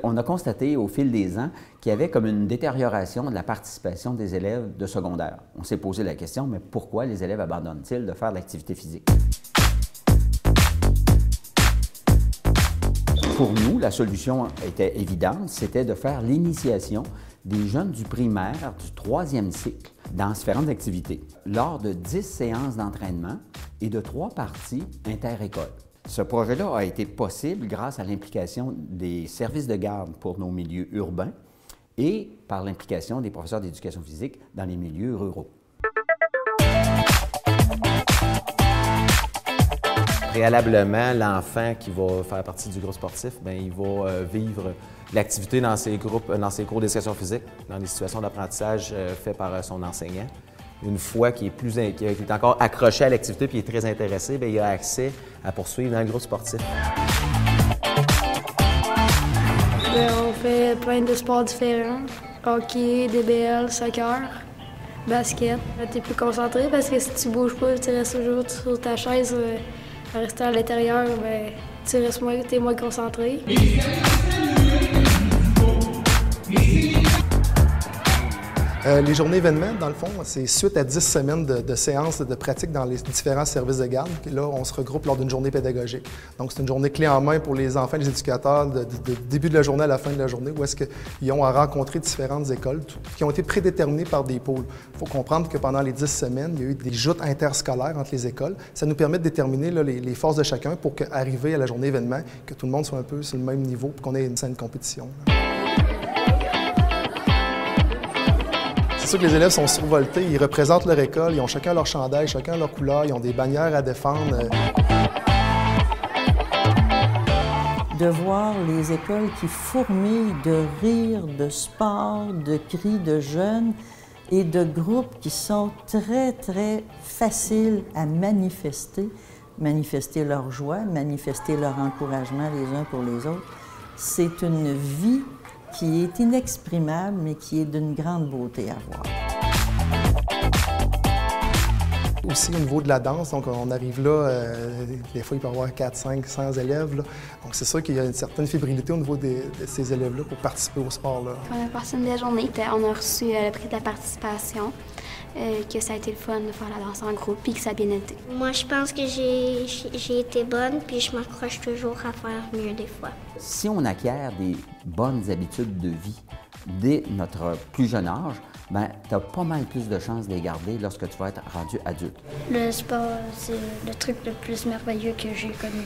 on a constaté au fil des ans qu'il y avait comme une détérioration de la participation des élèves de secondaire. On s'est posé la question, mais pourquoi les élèves abandonnent-ils de faire de l'activité physique? Pour nous, la solution était évidente, c'était de faire l'initiation des jeunes du primaire, du 3e cycle, dans différentes activités, lors de 10 séances d'entraînement et de 3 parties inter-écoles. Ce projet-là a été possible grâce à l'implication des services de garde pour nos milieux urbains et par l'implication des professeurs d'éducation physique dans les milieux ruraux. Préalablement, l'enfant qui va faire partie du groupe sportif, bien, il va vivre l'activité dans ses groupes, dans ses cours d'éducation physique, dans des situations d'apprentissage faites par son enseignant. Une fois qu'il est encore accroché à l'activité et qu'il est très intéressé, bien, il a accès à poursuivre dans le groupe sportif. On fait plein de sports différents. Hockey, DBL, soccer, basket. Tu es plus concentré parce que si tu bouges pas, tu restes toujours sur ta chaise. En restant à l'intérieur, ben, tu es moins concentré. Les journées événements, dans le fond, c'est suite à 10 semaines de séances de pratique dans les différents services de garde. Puis là, on se regroupe lors d'une journée pédagogique. Donc, c'est une journée clé en main pour les enfants et les éducateurs de début de la journée à la fin de la journée, où est-ce qu'ils ont à rencontrer différentes écoles qui ont été prédéterminées par des pôles. Il faut comprendre que pendant les 10 semaines, il y a eu des joutes interscolaires entre les écoles. Ça nous permet de déterminer là, les forces de chacun pour qu'arriver à la journée événement, que tout le monde soit un peu sur le même niveau pour qu'on ait une saine compétition. C'est sûr que les élèves sont survoltés, ils représentent leur école, ils ont chacun leur chandail, chacun leur couleur, ils ont des bannières à défendre. De voir les écoles qui fourmillent de rires, de sport, de cris de jeunes et de groupes qui sont très, très faciles à manifester leur joie, manifester leur encouragement les uns pour les autres. C'est une vie qui est inexprimable, mais qui est d'une grande beauté à voir. Aussi au niveau de la danse, donc on arrive là, des fois il peut y avoir 4, 5, 100 élèves. Là. Donc c'est sûr qu'il y a une certaine fébrilité au niveau de ces élèves-là pour participer au sport. Là. Quand on a passé une belle journée, on a reçu le prix de la participation, que ça a été le fun de faire la danse en groupe et que ça a bien été. Moi, je pense que j'ai été bonne, puis je m'accroche toujours à faire mieux des fois. Si on acquiert des bonnes habitudes de vie dès notre plus jeune âge, bien, tu as pas mal plus de chances de les garder lorsque tu vas être rendu adulte. Le sport, c'est le truc le plus merveilleux que j'ai connu.